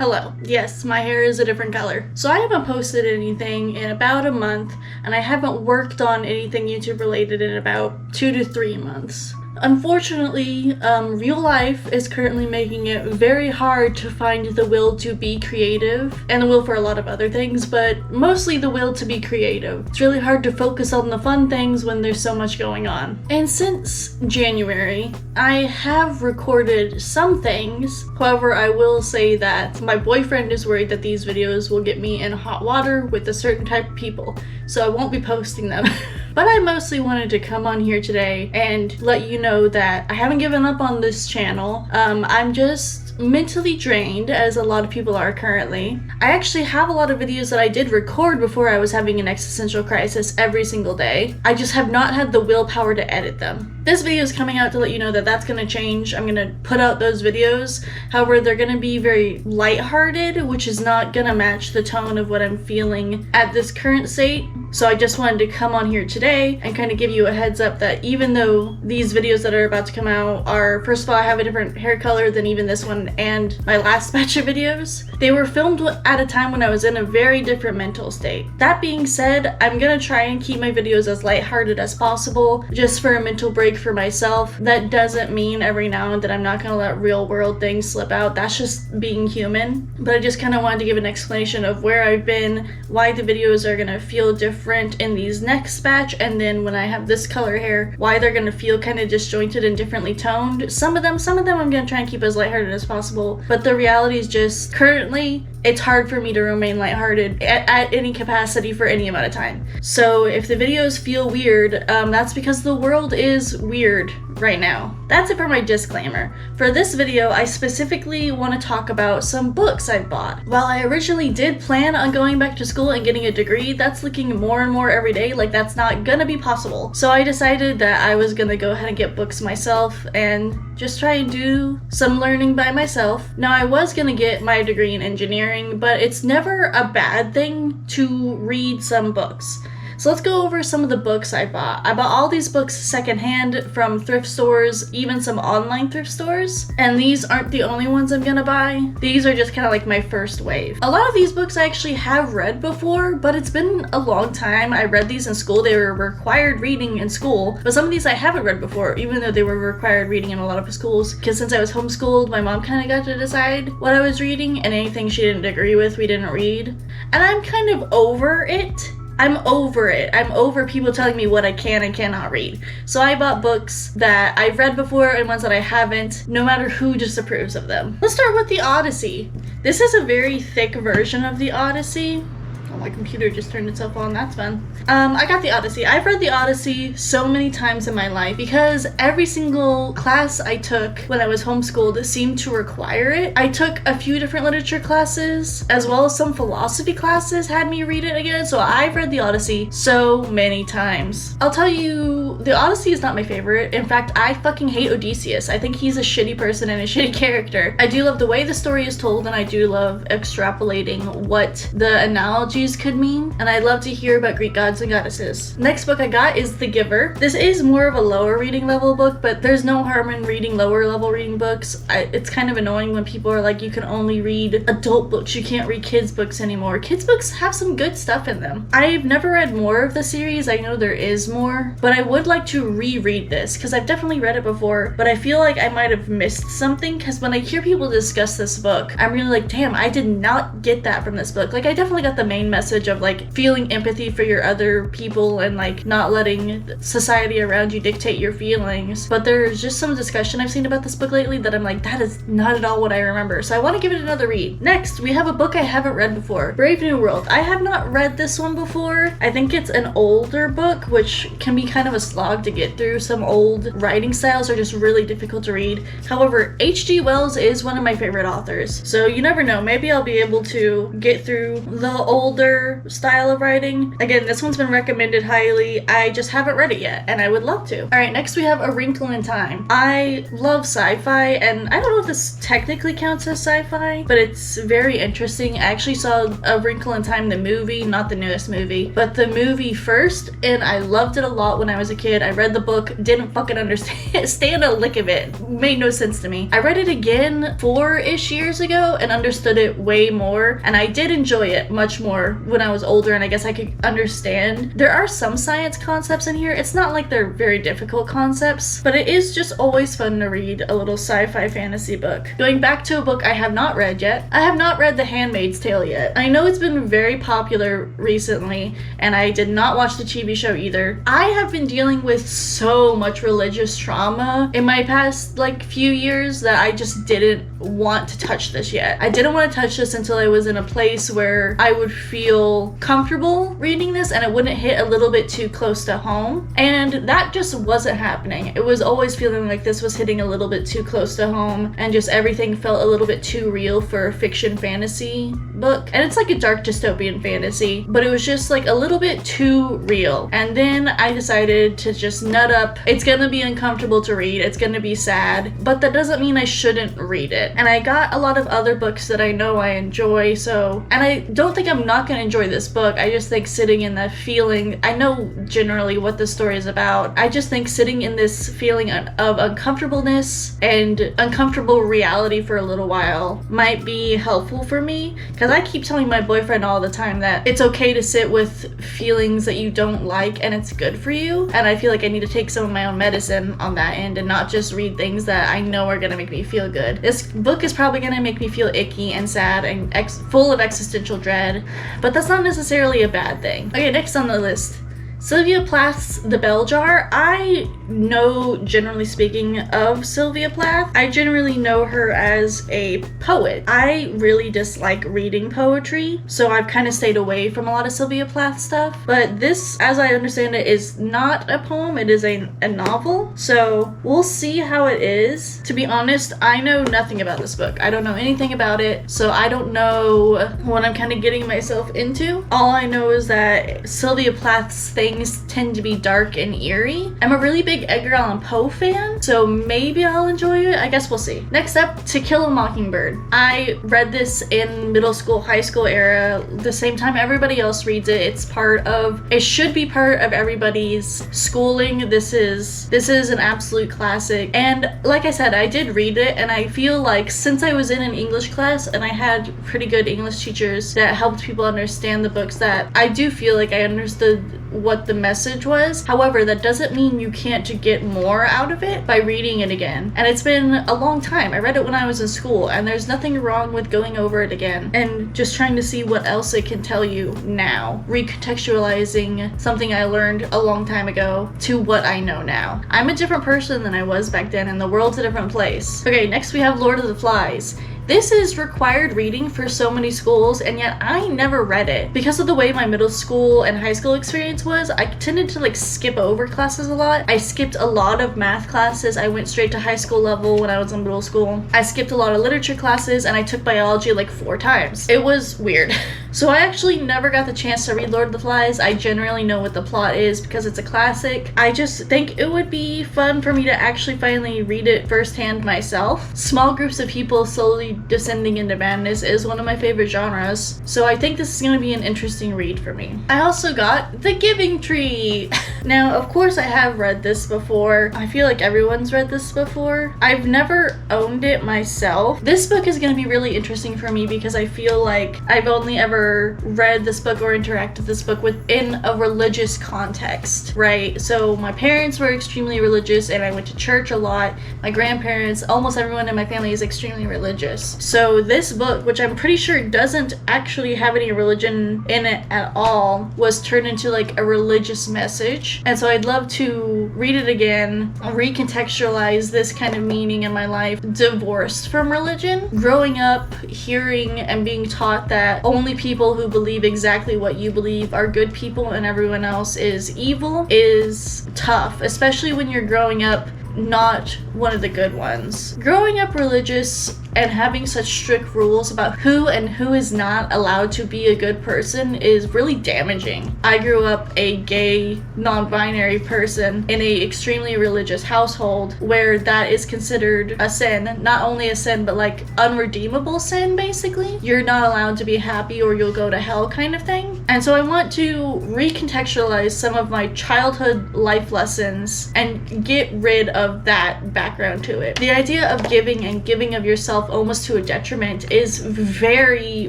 Hello. Yes, my hair is a different color. So I haven't posted anything in about a month, and I haven't worked on anything YouTube related in about 2 to 3 months. Unfortunately, real life is currently making it very hard to find the will to be creative, and the will for a lot of other things, but mostly the will to be creative. It's really hard to focus on the fun things when there's so much going on. And since January, I have recorded some things. However, I will say that my boyfriend is worried that these videos will get me in hot water with a certain type of people, so I won't be posting them. But I mostly wanted to come on here today and let you know that I haven't given up on this channel. I'm just mentally drained, as a lot of people are currently. I actually have a lot of videos that I did record before I was having an existential crisis every single day. I just have not had the willpower to edit them. This video is coming out to let you know that that's going to change. I'm going to put out those videos. However, they're going to be very lighthearted, which is not going to match the tone of what I'm feeling at this current state. So I just wanted to come on here today and kind of give you a heads up that even though these videos that are about to come out are, first of all, I have a different hair color than even this one and my last batch of videos, they were filmed at a time when I was in a very different mental state. That being said, I'm going to try and keep my videos as lighthearted as possible, just for a mental break for myself. That doesn't mean every now and then I'm not going to let real world things slip out. That's just being human. But I just kind of wanted to give an explanation of where I've been, why the videos are going to feel different in these next batch, and then when I have this color hair, why they're going to feel kind of disjointed and differently toned. Some of them I'm going to try and keep as lighthearted as possible, but the reality is just currently it's hard for me to remain lighthearted at any capacity for any amount of time. So if the videos feel weird, that's because the world is weird right now. That's it for my disclaimer. For this video, I specifically want to talk about some books I bought. While I originally did plan on going back to school and getting a degree, that's looking more and more every day like that's not gonna be possible. So I decided that I was gonna go ahead and get books myself and just try and do some learning by myself. Now, I was gonna get my degree in engineering, but it's never a bad thing to read some books. So let's go over some of the books I bought. I bought all these books secondhand from thrift stores, even some online thrift stores. And these aren't the only ones I'm gonna buy. These are just kind of like my first wave. A lot of these books I actually have read before, but it's been a long time. I read these in school. They were required reading in school. But some of these I haven't read before, even though they were required reading in a lot of schools. Because since I was homeschooled, my mom kind of got to decide what I was reading, and anything she didn't agree with, we didn't read. And I'm kind of over it. I'm over it. I'm over people telling me what I can and cannot read. So I bought books that I've read before and ones that I haven't, no matter who disapproves of them. Let's start with the Odyssey. This is a very thick version of the Odyssey. Oh, my computer just turned itself on. That's fun. I got the Odyssey. I've read the Odyssey so many times in my life because every single class I took when I was homeschooled seemed to require it. I took a few different literature classes, as well as some philosophy classes had me read it again, so I've read the Odyssey so many times. I'll tell you, the Odyssey is not my favorite. In fact, I fucking hate Odysseus. I think he's a shitty person and a shitty character. I do love the way the story is told, and I do love extrapolating what the analogies could mean, and I love to hear about Greek gods and goddesses. Next book I got is The Giver. This is more of a lower reading level book, but there's no harm in reading lower level reading books. It's kind of annoying when people are like, you can only read adult books, you can't read kids books anymore. Kids books have some good stuff in them. I've never read more of the series. I know there is more, but I would like to reread this because I've definitely read it before, but I feel like I might have missed something, because when I hear people discuss this book, I'm really like, damn, I did not get that from this book. Like, I definitely got the main message of like feeling empathy for your other people and like not letting society around you dictate your feelings, but there's just some discussion I've seen about this book lately that I'm like, that is not at all what I remember, so I want to give it another read. Next, we have a book I haven't read before, Brave New World. I have not read this one before. I think it's an older book, which can be kind of a slog to get through. Some old writing styles are just really difficult to read. However, H.G. Wells is one of my favorite authors, so you never know, maybe I'll be able to get through the old older style of writing. Again, this one's been recommended highly. I just haven't read it yet, and I would love to. All right, next we have A Wrinkle in Time. I love sci-fi, and I don't know if this technically counts as sci-fi, but it's very interesting. I actually saw A Wrinkle in Time, the movie, not the newest movie, but the movie first, and I loved it a lot when I was a kid. I read the book, didn't fucking understand a lick of it. Made no sense to me. I read it again 4-ish years ago and understood it way more, and I did enjoy it much more when I was older, and I guess I could understand. There are some science concepts in here. It's not like they're very difficult concepts, but it is just always fun to read a little sci-fi fantasy book. Going back to a book I have not read yet. I have not read The Handmaid's Tale yet. I know it's been very popular recently, and I did not watch the TV show either. I have been dealing with so much religious trauma in my past few years that I just didn't want to touch this yet. I didn't want to touch this until I was in a place where I would feel comfortable reading this and it wouldn't hit a little bit too close to home, and that just wasn't happening. It was always feeling like this was hitting a little bit too close to home, and just everything felt a little bit too real for a fiction fantasy book. And it's like a dark dystopian fantasy, but it was just like a little bit too real. And then I decided to just nut up. It's gonna be uncomfortable to read, it's gonna be sad, but that doesn't mean I shouldn't read it. And I got a lot of other books that I know I enjoy, so, and I don't think I'm not gonna enjoy this book. I just think sitting in that feeling, I know generally what the story is about. I just think sitting in this feeling of uncomfortableness and uncomfortable reality for a little while might be helpful for me, because I keep telling my boyfriend all the time that it's okay to sit with feelings that you don't like and it's good for you, and I feel like I need to take some of my own medicine on that end and not just read things that I know are gonna make me feel good. This book is probably gonna make me feel icky and sad and full of existential dread, but that's not necessarily a bad thing. Okay, next on the list, Sylvia Plath's The Bell Jar. I know, generally speaking, of Sylvia Plath. I generally know her as a poet. I really dislike reading poetry, so I've kind of stayed away from a lot of Sylvia Plath stuff. But this, as I understand it, is not a poem, it is a novel. So we'll see how it is. To be honest, I know nothing about this book. I don't know anything about it, so I don't know what I'm kind of getting myself into. All I know is that Sylvia Plath's things tend to be dark and eerie. I'm a really big Edgar Allan Poe fan, so maybe I'll enjoy it. I guess we'll see. Next up, To Kill a Mockingbird. I read this in middle school, high school era, the same time everybody else reads it. It should be part of everybody's schooling. This is an absolute classic. And like I said, I did read it, and I feel like since I was in an English class and I had pretty good English teachers that helped people understand the books, that I do feel like I understood what the message was. However, that doesn't mean you can't get more out of it by reading it again. And it's been a long time. I read it when I was in school, and there's nothing wrong with going over it again and just trying to see what else it can tell you now, recontextualizing something I learned a long time ago to what I know now. I'm a different person than I was back then, and the world's a different place. Okay, next we have Lord of the Flies. This is required reading for so many schools, and yet I never read it. Because of the way my middle school and high school experience was, I tended to skip over classes a lot. I skipped a lot of math classes. I went straight to high school level when I was in middle school. I skipped a lot of literature classes, and I took biology 4 times. It was weird. So I actually never got the chance to read Lord of the Flies. I generally know what the plot is because it's a classic. I just think it would be fun for me to actually finally read it firsthand myself. Small groups of people slowly descending into madness is one of my favorite genres, so I think this is going to be an interesting read for me. I also got The Giving Tree. Now, of course, I have read this before. I feel like everyone's read this before. I've never owned it myself. This book is going to be really interesting for me because I feel like I've only ever read this book or interacted with this book within a religious context, right? So my parents were extremely religious, and I went to church a lot. My grandparents, almost everyone in my family is extremely religious. So this book, which I'm pretty sure doesn't actually have any religion in it at all, was turned into a religious message. And so I'd love to read it again, recontextualize this kind of meaning in my life, divorced from religion. Growing up, hearing and being taught that only people who believe exactly what you believe are good people and everyone else is evil is tough, especially when you're growing up not one of the good ones. Growing up religious, and having such strict rules about who and who is not allowed to be a good person is really damaging. I grew up a gay, non-binary person in a extremely religious household where that is considered a sin. Not only a sin, but like unredeemable sin, basically. You're not allowed to be happy or you'll go to hell kind of thing. And so I want to recontextualize some of my childhood life lessons and get rid of that background to it. The idea of giving and giving of yourself almost to a detriment is very,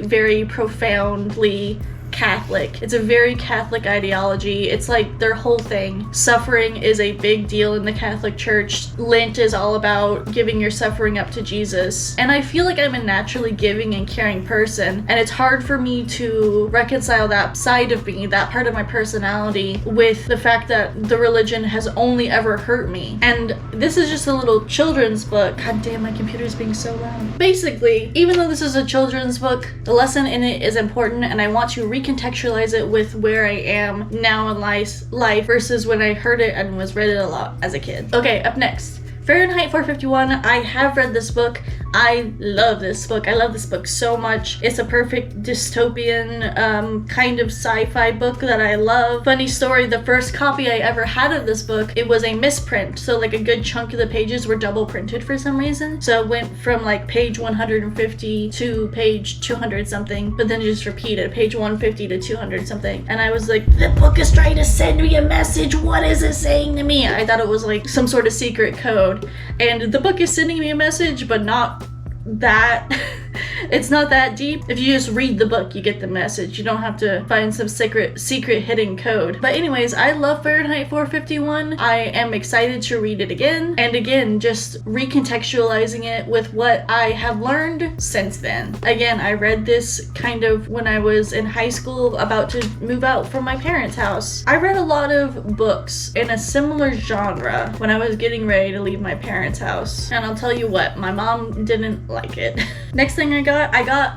very profoundly Catholic. It's a very Catholic ideology. It's like their whole thing. Suffering is a big deal in the Catholic Church. Lent is all about giving your suffering up to Jesus. And I feel like I'm a naturally giving and caring person, and it's hard for me to reconcile that side of me, that part of my personality, with the fact that the religion has only ever hurt me. And this is just a little children's book. God damn, my computer's being so loud. Basically, even though this is a children's book, the lesson in it is important, and I want to recontextualize it with where I am now in life versus when I heard it and read it a lot as a kid. Okay, up next. Fahrenheit 451. I have read this book. I love this book. I love this book so much. It's a perfect dystopian kind of sci-fi book that I love. Funny story, the first copy I ever had of this book, it was a misprint. So like a good chunk of the pages were double printed for some reason. So it went from like page 150 to page 200 something, but then just repeated page 150 to 200 something. And I was like, the book is trying to send me a message. What is it saying to me? I thought it was like some sort of secret code. And the book is sending me a message, but not that. It's not that deep. If you just read the book, you get the message. You don't have to find some secret hidden code. But anyways, I love Fahrenheit 451. I am excited to read it again. And again, just recontextualizing it with what I have learned since then. Again, I read this kind of when I was in high school, about to move out from my parents' house. I read a lot of books in a similar genre when I was getting ready to leave my parents' house. And I'll tell you what, my mom didn't like it. Next thing I got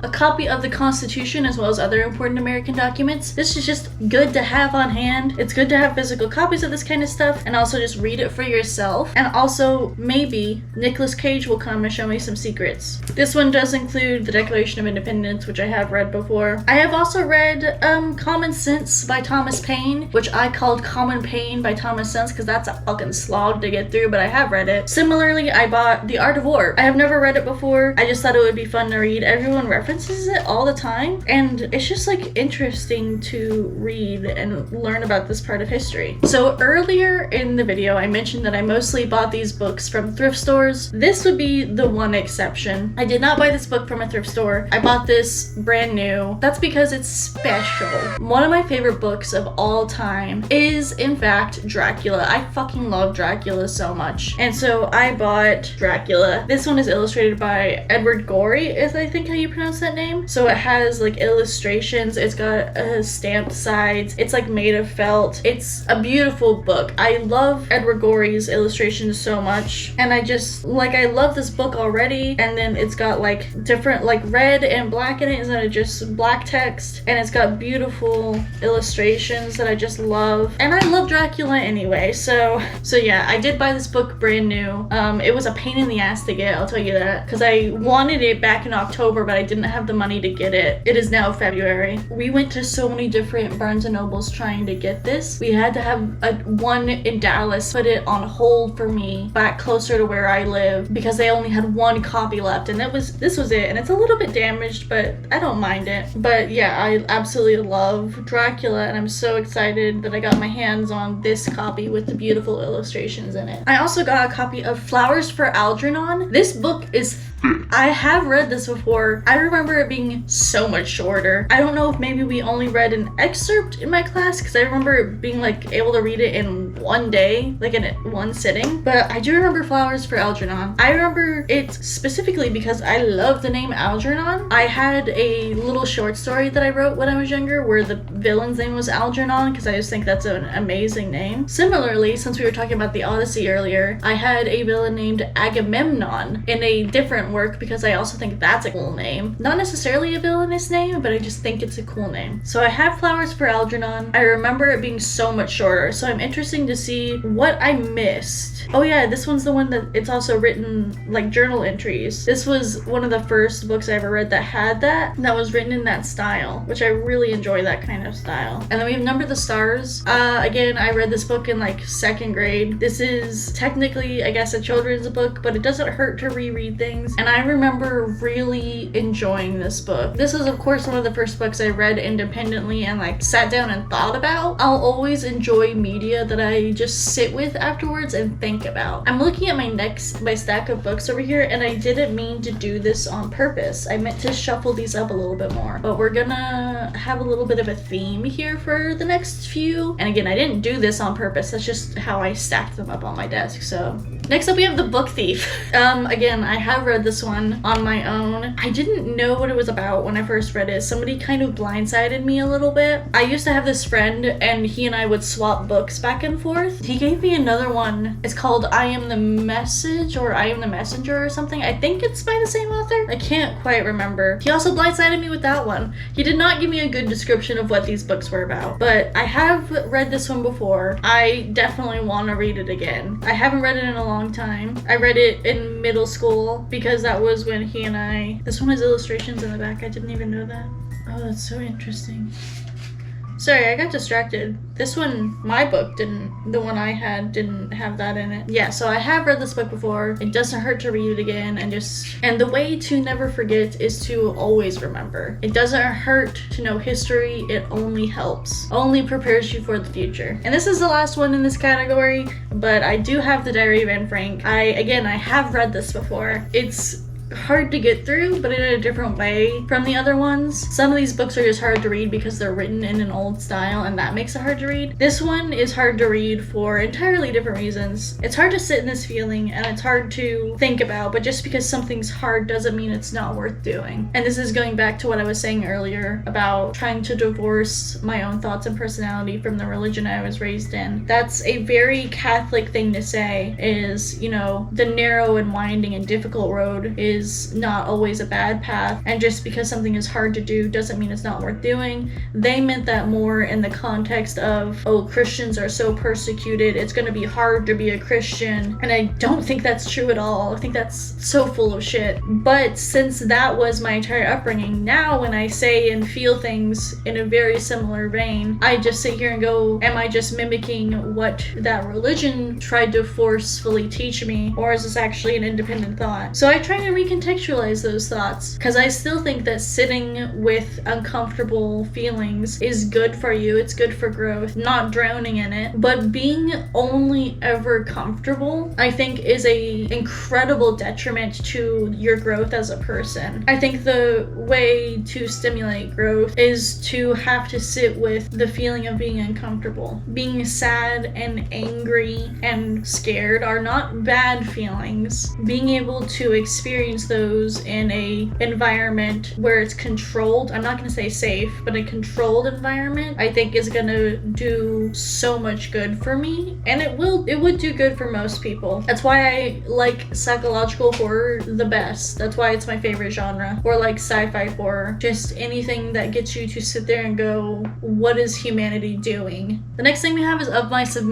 a copy of the Constitution as well as other important American documents. This is just good to have on hand. It's good to have physical copies of this kind of stuff and also just read it for yourself. And also maybe Nicolas Cage will come and show me some secrets. This one does include the Declaration of Independence, which I have read before. I have also read Common Sense by Thomas Paine, which I called Common Pain by Thomas Sense because that's a fucking slog to get through, but I have read it. Similarly, I bought The Art of War. I have never read it before. I just thought it would be fun to read. Everyone references it all the time, and it's just like interesting to read and learn about this part of history. So earlier in the video, I mentioned that I mostly bought these books from thrift stores. This would be the one exception. I did not buy this book from a thrift store. I bought this brand new. That's because it's special. One of my favorite books of all time is, in fact, Dracula. I fucking love Dracula so much. And so I bought Dracula. This one is illustrated by Edward Gorey, is I think how you pronounce that name. So it has like illustrations. It's got stamped sides. It's like made of felt. It's a beautiful book. I love Edward Gorey's illustrations so much. And I just, like, I love this book already. And then it's got like different, like red and black in it instead of just black text. And it's got beautiful illustrations that I just love. And I love Dracula anyway. So yeah, I did buy this book brand new. It was a pain in the ass to get, I'll tell you that. Because I wanted it back in October, but I didn't have the money to get it. It is now February. We went to so many different Barnes & Nobles trying to get this. We had to have one in Dallas put it on hold for me back closer to where I live because they only had one copy left, and this was it. And it's a little bit damaged, but I don't mind it. But yeah, I absolutely love Dracula, and I'm so excited that I got my hands on this copy with the beautiful illustrations in it. I also got a copy of Flowers for Algernon. This book is I have read this before. I remember it being so much shorter. I don't know if maybe we only read an excerpt in my class because I remember being like able to read it in one day, like in one sitting. But I do remember Flowers for Algernon. I remember it specifically because I love the name Algernon. I had a little short story that I wrote when I was younger where the villain's name was Algernon because I just think that's an amazing name. Similarly, since we were talking about the Odyssey earlier, I had a villain named Agamemnon in a different work because I also think that's a cool name. Not necessarily a villainous name, but I just think it's a cool name. So I have Flowers for Algernon. I remember it being so much shorter, so I'm interested to see what I missed. Oh yeah, this one's the one that it's also written like journal entries. This was one of the first books I ever read that had that was written in that style, which I really enjoy that kind of style. And then we have Number the Stars. Again, I read this book in like 2nd grade. This is technically, I guess, a children's book, but it doesn't hurt to reread things. And I remember really enjoying this book. This is, of course, one of the first books I read independently and like sat down and thought about. I'll always enjoy media that I just sit with afterwards and think about. I'm looking at my stack of books over here, and I didn't mean to do this on purpose. I meant to shuffle these up a little bit more, but we're gonna have a little bit of a theme here for the next few. And again, I didn't do this on purpose. That's just how I stacked them up on my desk. So next up we have The Book Thief. Again, I have read this one on my own. I didn't know what it was about when I first read it. Somebody kind of blindsided me a little bit. I used to have this friend, and he and I would swap books back and forth. He gave me another one. It's called I Am the Message, or I Am the Messenger or something. I think it's by the same author. I can't quite remember. He also blindsided me with that one. He did not give me a good description of what these books were about, but I have read this one before. I definitely want to read it again. I haven't read it in a long time. I read it in middle school because that was when he and I... This one has illustrations in the back. I didn't even know that. Oh, that's so interesting. Sorry, I got distracted. This one, my book the one I had didn't have that in it. Yeah, so I have read this book before. It doesn't hurt to read it again, and the way to never forget is to always remember. It doesn't hurt to know history, it only helps. Only prepares you for the future. And this is the last one in this category, but I do have The Diary of Anne Frank. I have read this before. It's hard to get through, but in a different way from the other ones. Some of these books are just hard to read because they're written in an old style, and that makes it hard to read. This one is hard to read for entirely different reasons. It's hard to sit in this feeling, and it's hard to think about, but just because something's hard doesn't mean it's not worth doing. And this is going back to what I was saying earlier about trying to divorce my own thoughts and personality from the religion I was raised in. That's a very Catholic thing to say, is, you know, the narrow and winding and difficult road is not always a bad path, and just because something is hard to do doesn't mean it's not worth doing. They meant that more in the context of, oh, Christians are so persecuted, it's going to be hard to be a Christian, and I don't think that's true at all. I think that's so full of shit. But since that was my entire upbringing, now when I say and feel things in a very similar vein, I just sit here and go, am I just mimicking what that religion tried to forcefully teach me, or is this actually an independent thought? So I try to recontextualize those thoughts, because I still think that sitting with uncomfortable feelings is good for you. It's good for growth, not drowning in it. But being only ever comfortable, I think, is a incredible detriment to your growth as a person. I think the way to stimulate growth is to have to sit with the feeling of being uncomfortable. Being sad and angry and scared are not bad feelings. Being able to experience those in a environment where it's controlled, I'm not going to say safe, but a controlled environment, I think is going to do so much good for me, and it would do good for most people. That's why I like psychological horror the best. That's why it's my favorite genre. Or like sci-fi horror, just anything that gets you to sit there and go, what is humanity doing? The next thing we have is Of Mice and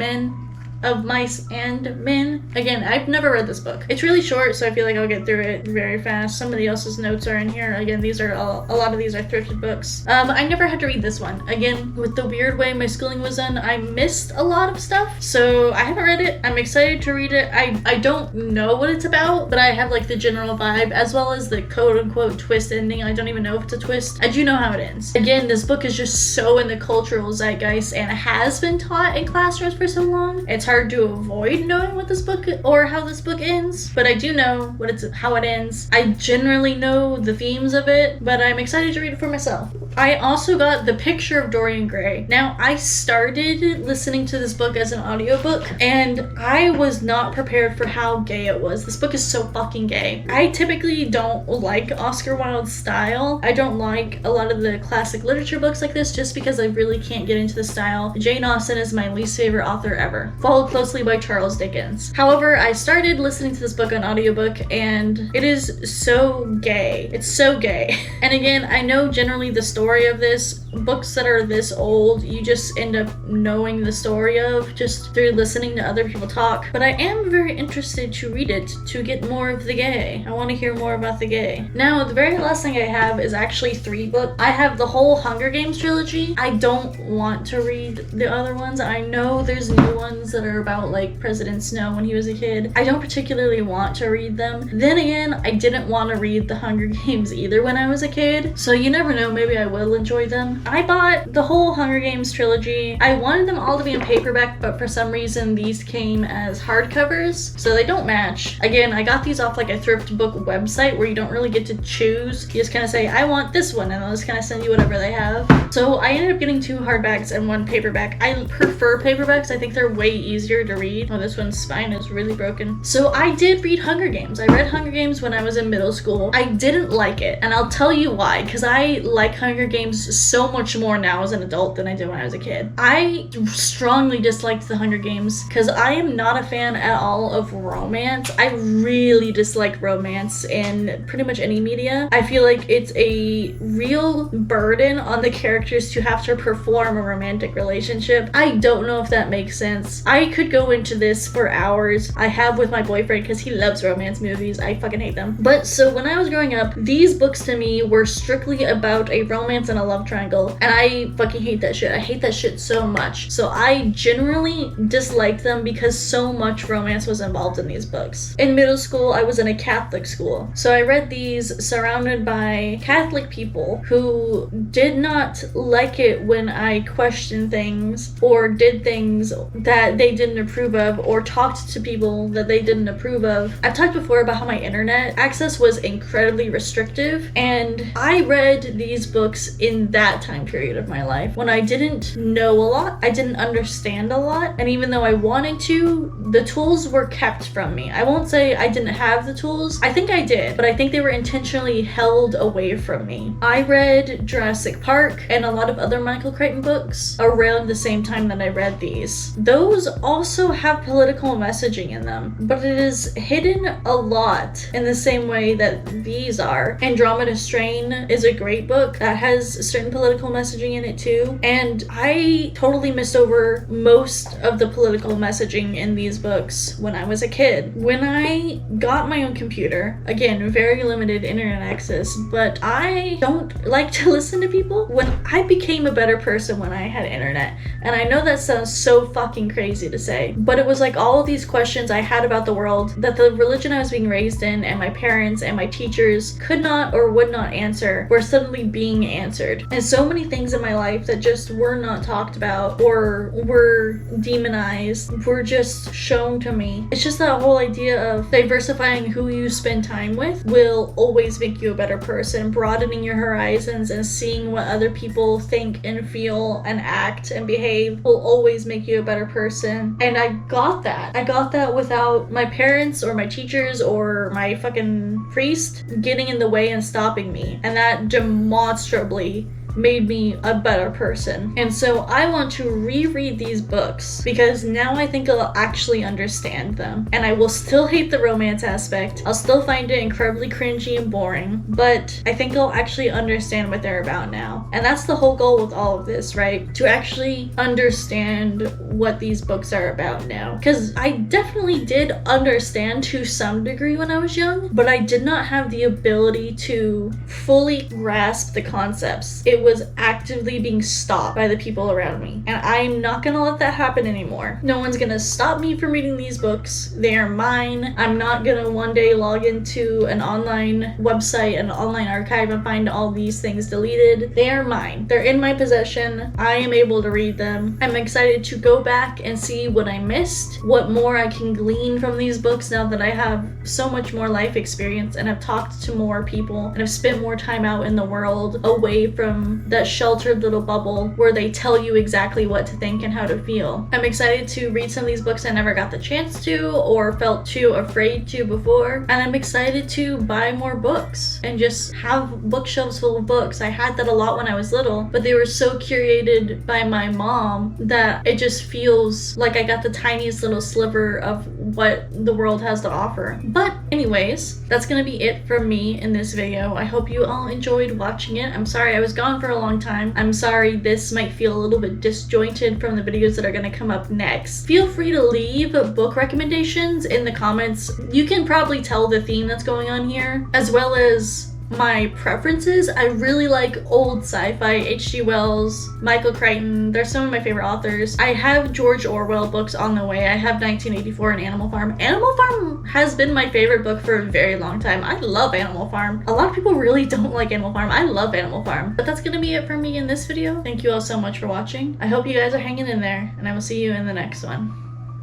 Men. Again, I've never read this book. It's really short, so I feel like I'll get through it very fast. Somebody else's notes are in here. Again, these are a lot of these are thrifted books. I never had to read this one. Again, with the weird way my schooling was done, I missed a lot of stuff, so I haven't read it. I'm excited to read it. I don't know what it's about, but I have like the general vibe, as well as the quote-unquote twist ending. I don't even know if it's a twist. I do know how it ends. Again, this book is just so in the cultural zeitgeist and has been taught in classrooms for so long. It's hard to avoid knowing what this book or how this book ends, but I do know how it ends. I generally know the themes of it, but I'm excited to read it for myself. I also got The Picture of Dorian Gray. Now, I started listening to this book as an audiobook, and I was not prepared for how gay it was. This book is so fucking gay. I typically don't like Oscar Wilde's style. I don't like a lot of the classic literature books like this just because I really can't get into the style. Jane Austen is my least favorite author ever, followed closely by Charles Dickens. However, I started listening to this book on audiobook, and it is so gay. It's so gay. And again, I know generally the story story of this. Books that are this old, you just end up knowing the story of just through listening to other people talk. But I am very interested to read it to get more of the gay. I want to hear more about the gay. Now, the very last thing I have is actually 3 books. I have the whole Hunger Games trilogy. I don't want to read the other ones. I know there's new ones that are about like President Snow when he was a kid. I don't particularly want to read them. Then again, I didn't want to read the Hunger Games either when I was a kid. So you never know, maybe I will enjoy them. I bought the whole Hunger Games trilogy. I wanted them all to be in paperback, but for some reason these came as hardcovers, so they don't match. Again, I got these off like a thrift book website where you don't really get to choose. You just kind of say, I want this one, and they'll just kind of send you whatever they have. So I ended up getting 2 hardbacks and 1 paperback. I prefer paperbacks. I think they're way easier to read. Oh, this one's spine is really broken. So I did read Hunger Games. I read Hunger Games when I was in middle school. I didn't like it, and I'll tell you why, because I like Hunger Games so much more now as an adult than I did when I was a kid. I strongly disliked the Hunger Games because I am not a fan at all of romance. I really dislike romance in pretty much any media. I feel like it's a real burden on the characters to have to perform a romantic relationship. I don't know if that makes sense. I could go into this for hours. I have with my boyfriend because he loves romance movies. I fucking hate them. But so when I was growing up, these books to me were strictly about a romance and a love triangle, and I fucking hate that shit. I hate that shit so much. So I generally disliked them because so much romance was involved in these books. In middle school, I was in a Catholic school, so I read these surrounded by Catholic people who did not like it when I questioned things or did things that they didn't approve of or talked to people that they didn't approve of. I've talked before about how my internet access was incredibly restrictive, and I read these books in that time period of my life when I didn't know a lot, I didn't understand a lot, and even though I wanted to, the tools were kept from me. I won't say I didn't have the tools. I think I did, but I think they were intentionally held away from me. I read Jurassic Park and a lot of other Michael Crichton books around the same time that I read these. Those also have political messaging in them, but it is hidden a lot in the same way that these are. Andromeda Strain is a great book that has certain political messaging in it too, and I totally missed over most of the political messaging in these books when I was a kid. When I got my own computer, again, very limited internet access, but I don't like to listen to people. When I became a better person when I had internet, and I know that sounds so fucking crazy to say, but it was like all of these questions I had about the world that the religion I was being raised in and my parents and my teachers could not or would not answer were suddenly being answered. And so many things in my life that just were not talked about or were demonized were just shown to me. It's just that whole idea of diversifying who you spend time with will always make you a better person, broadening your horizons and seeing what other people think and feel and act and behave will always make you a better person. And I got that. I got that without my parents or my teachers or my fucking priest getting in the way and stopping me. And that demonstrably made me a better person. And so I want to reread these books because now I think I'll actually understand them. And I will still hate the romance aspect. I'll still find it incredibly cringy and boring, but I think I'll actually understand what they're about now. And that's the whole goal with all of this, right? To actually understand what these books are about now. Because I definitely did understand to some degree when I was young, but I did not have the ability to fully grasp the concepts. It was actively being stopped by the people around me, and I'm not gonna let that happen anymore. No one's gonna stop me from reading these books. They are mine. I'm not gonna one day log into an online website, an online archive, and find all these things deleted. They are mine. They're in my possession. I am able to read them. I'm excited to go back and see what I missed, what more I can glean from these books now that I have so much more life experience and have talked to more people and have spent more time out in the world away from that sheltered little bubble where they tell you exactly what to think and how to feel. I'm excited to read some of these books I never got the chance to or felt too afraid to before, and I'm excited to buy more books and just have bookshelves full of books. I had that a lot when I was little, but they were so curated by my mom that it just feels like I got the tiniest little sliver of what the world has to offer. But anyways, that's gonna be it from me in this video. I hope you all enjoyed watching it. I'm sorry I was gone on for a long time. I'm sorry this might feel a little bit disjointed from the videos that are going to come up next. Feel free to leave book recommendations in the comments. You can probably tell the theme that's going on here, as well as my preferences. I really like old sci-fi, H.G. Wells, Michael Crichton. They're some of my favorite authors. I have George Orwell books on the way. I have 1984 and Animal Farm. Animal Farm has been my favorite book for a very long time. I love Animal Farm. A lot of people really don't like Animal Farm. I love Animal Farm. But that's gonna be it for me in this video. Thank you all so much for watching. I hope you guys are hanging in there, and I will see you in the next one.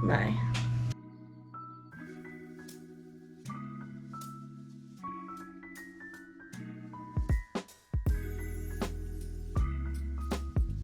Bye.